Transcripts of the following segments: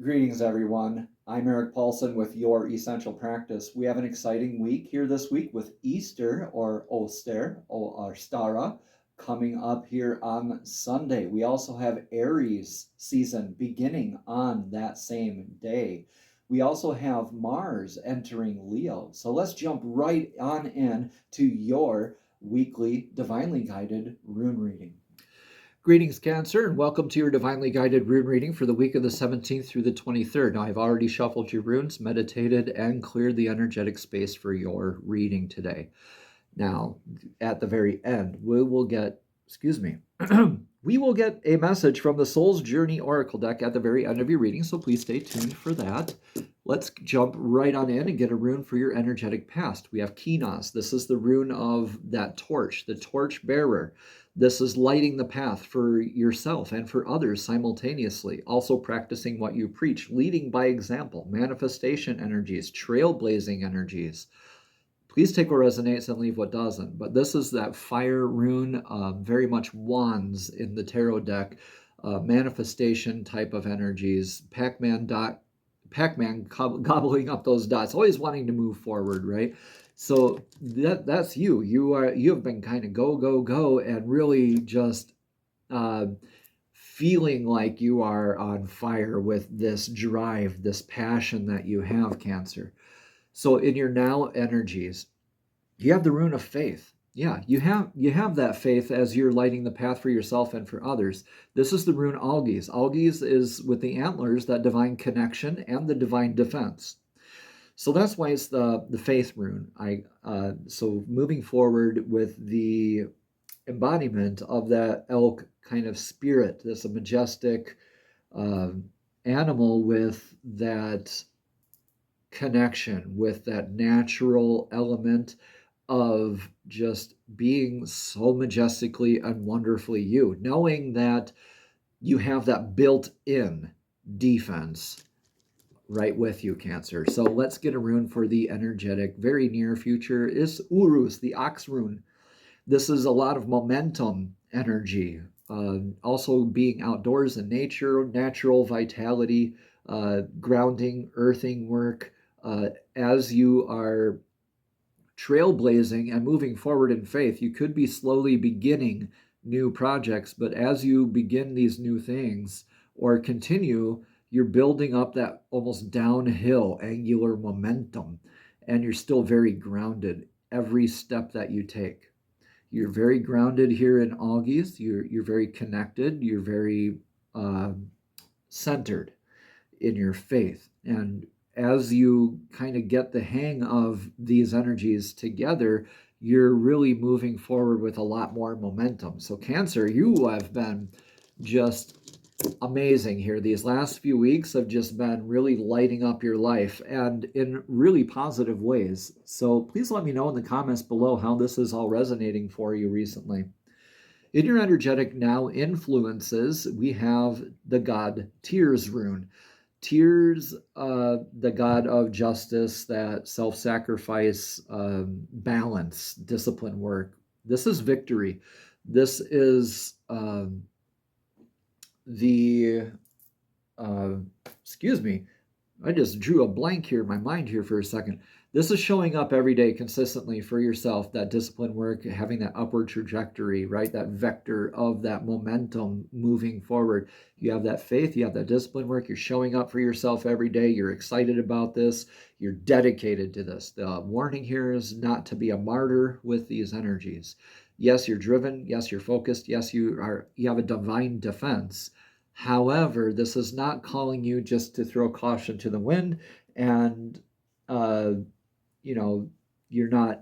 Greetings, everyone. I'm Eric Paulson with Your Essential Practice. We have an exciting week here this week with Easter or Ostara or Ostara coming up here on Sunday. We also have Aries season beginning on that same day. We also have Mars entering Leo. So let's jump right on in to your weekly divinely guided rune reading. Greetings, Cancer, and welcome to your divinely guided rune reading for the week of the 17th through the 23rd. Now, I've already shuffled your runes, meditated, and cleared the energetic space for your reading today. Now, at the very end, we will get a message from the Soul's Journey Oracle deck at the very end of your reading, so please stay tuned for that. Let's jump right on in and get a rune for your energetic past. We have Kinos. This is the rune of that torch, the torch bearer. This is lighting the path for yourself and for others simultaneously, also practicing what you preach, leading by example, manifestation energies, trailblazing energies. Please take what resonates and leave what doesn't. But this is that fire rune, very much wands in the tarot deck, manifestation type of energies, Pac-Man gobbling up those dots, always wanting to move forward, right? So that's you. You have been kind of go, and really just feeling like you are on fire with this drive, this passion that you have, Cancer. So in your now energies, you have the rune of faith. Yeah, you have that faith as you're lighting the path for yourself and for others. This is the rune Algiz. Algiz is with the antlers, that divine connection and the divine defense. So that's why it's the faith rune. So moving forward with the embodiment of that elk kind of spirit, this majestic animal with that connection, with that natural element of just being so majestically and wonderfully you, knowing that you have that built-in defense right with you, Cancer. So let's get a rune for the energetic, very near future is Urus, the ox rune. This is a lot of momentum energy, also being outdoors in nature, natural vitality, grounding, earthing work. As you are trailblazing and moving forward in faith, you could be slowly beginning new projects, but as you begin these new things or continue, you're building up that almost downhill angular momentum, and you're still very grounded every step that you take. You're very grounded here in Algiz. You're very connected. You're very centered in your faith. And as you kind of get the hang of these energies together, you're really moving forward with a lot more momentum. So Cancer, you have been just amazing here. These last few weeks have just been really lighting up your life, and in really positive ways. So please let me know in the comments below how this is all resonating for you recently. In your energetic now influences, we have the god Tears rune. Tears, the god of justice, that self-sacrifice, balance, discipline work. This is victory. This is excuse me, I just drew a blank here in my mind here for a second. This is showing up every day consistently for yourself, that discipline work, having that upward trajectory, right? That vector of that momentum moving forward. You have that faith, you have that discipline work, you're showing up for yourself every day, you're excited about this, you're dedicated to this. The warning here is not to be a martyr with these energies. Yes, you're driven, yes, you're focused, yes, you have a divine defense. However, this is not calling you just to throw caution to the wind, and you're not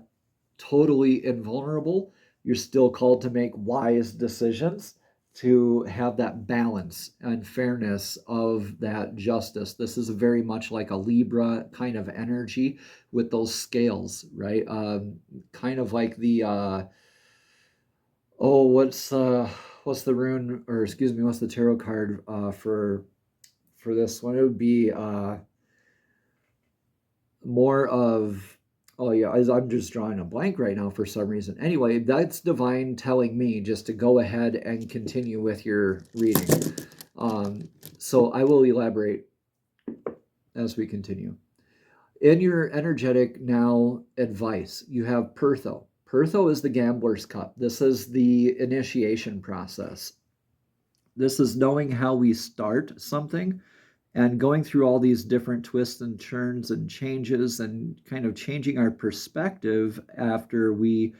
totally invulnerable. You're still called to make wise decisions, to have that balance and fairness of that justice. This is very much like a Libra kind of energy with those scales, right? Kind of like the what's the rune, or excuse me, what's the tarot card for this one? It would be more of, I'm just drawing a blank right now for some reason. Anyway, that's divine telling me just to go ahead and continue with your reading. So I will elaborate as we continue. In your energetic now advice, you have Pertho. Pertho is the gambler's cup. This is the initiation process. This is knowing how we start something and going through all these different twists and turns and changes and kind of changing our perspective after we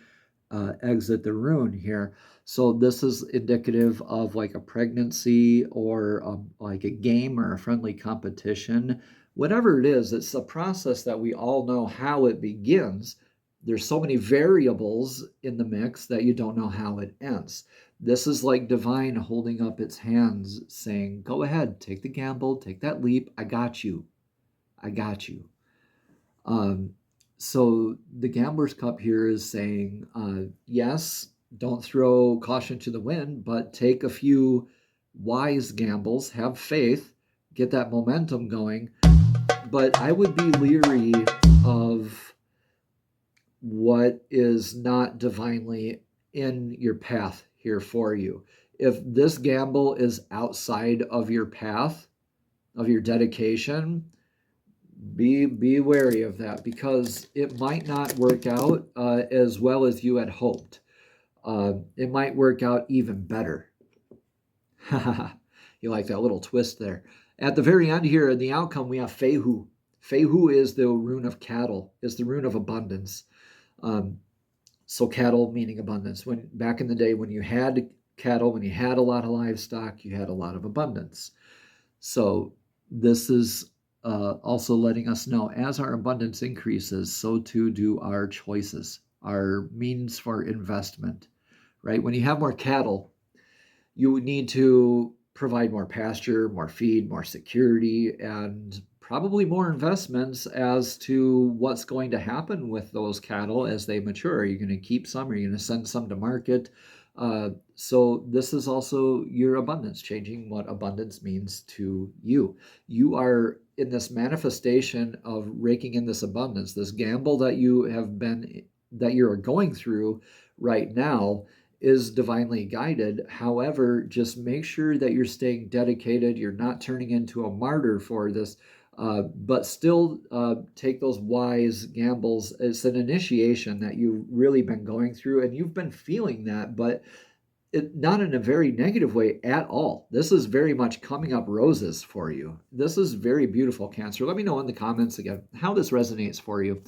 exit the rune here. So this is indicative of like a pregnancy or like a game or a friendly competition. Whatever it is, it's a process that we all know how it begins. There's so many variables in the mix that you don't know how it ends. This is like divine holding up its hands saying, go ahead, take the gamble, take that leap. I got you. I got you. So the gambler's cup here is saying, yes, don't throw caution to the wind, but take a few wise gambles, have faith, get that momentum going. But I would be leery of what is not divinely in your path here for you. If this gamble is outside of your path, of your dedication, be wary of that, because it might not work out as well as you had hoped. It might work out even better. You like that little twist there. At the very end here, in the outcome, we have Fehu. Fehu is the rune of cattle, is the rune of abundance. So cattle meaning abundance. When back in the day, when you had cattle, when you had a lot of livestock, you had a lot of abundance. So this is also letting us know, as our abundance increases, so too do our choices, our means for investment, right? When you have more cattle, you need to provide more pasture, more feed, more security, and probably more investments as to what's going to happen with those cattle as they mature. Are you going to keep some? Are you going to send some to market? So this is also your abundance, changing what abundance means to you. You are in this manifestation of raking in this abundance, this gamble that you're going through right now is divinely guided. However, just make sure that you're staying dedicated. You're not turning into a martyr for this, but still take those wise gambles. It's an initiation that you've really been going through, and you've been feeling that, but not in a very negative way at all. This is very much coming up roses for you. This is very beautiful, Cancer. Let me know in the comments again how this resonates for you.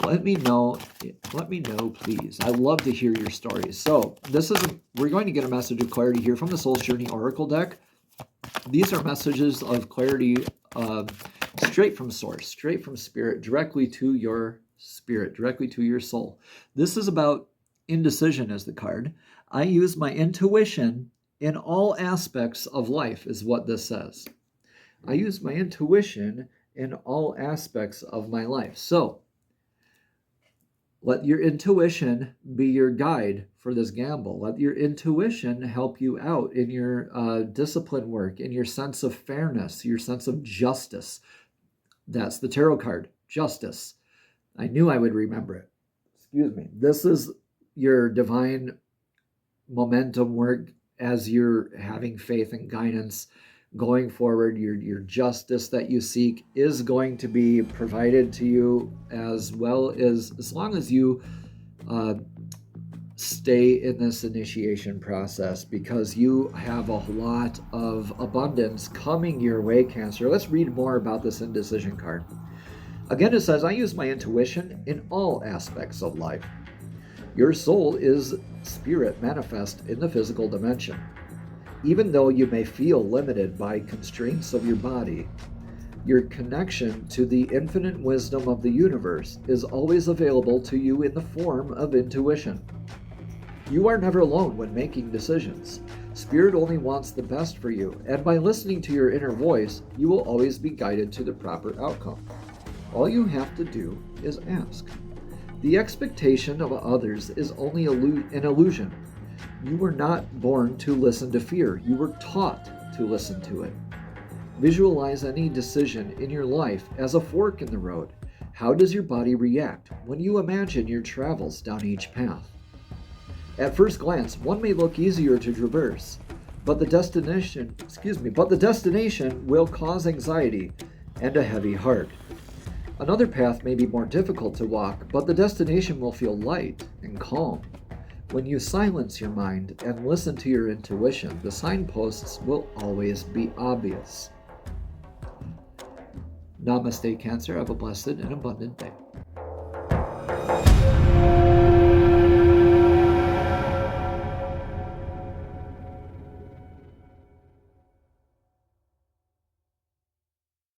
Let me know, please. I love to hear your stories. So we're going to get a message of clarity here from the Soul's Journey Oracle deck. These are messages of clarity straight from source, straight from spirit, directly to your spirit, directly to your soul. This is about indecision as the card. I use my intuition in all aspects of life, is what this says. I use my intuition in all aspects of my life. So let your intuition be your guide for this gamble. Let your intuition help you out in your discipline work, in your sense of fairness, your sense of justice. That's the tarot card, justice. I knew I would remember it. Excuse me. This is your divine momentum work as you're having faith and guidance going forward. Your justice that you seek is going to be provided to you, as well as long as you stay in this initiation process, because you have a lot of abundance coming your way, Cancer. Let's read more about this indecision card. Again, it says, I use my intuition in all aspects of life. Your soul is spirit manifest in the physical dimension. Even though you may feel limited by constraints of your body, your connection to the infinite wisdom of the universe is always available to you in the form of intuition. You are never alone when making decisions. Spirit only wants the best for you, and by listening to your inner voice, you will always be guided to the proper outcome. All you have to do is ask. The expectation of others is only an illusion. You were not born to listen to fear. You were taught to listen to it. Visualize any decision in your life as a fork in the road. How does your body react when you imagine your travels down each path? At first glance, one may look easier to traverse, but the destination will cause anxiety and a heavy heart. Another path may be more difficult to walk, but the destination will feel light and calm. When you silence your mind and listen to your intuition, the signposts will always be obvious. Namaste, Cancer. Have a blessed and abundant day.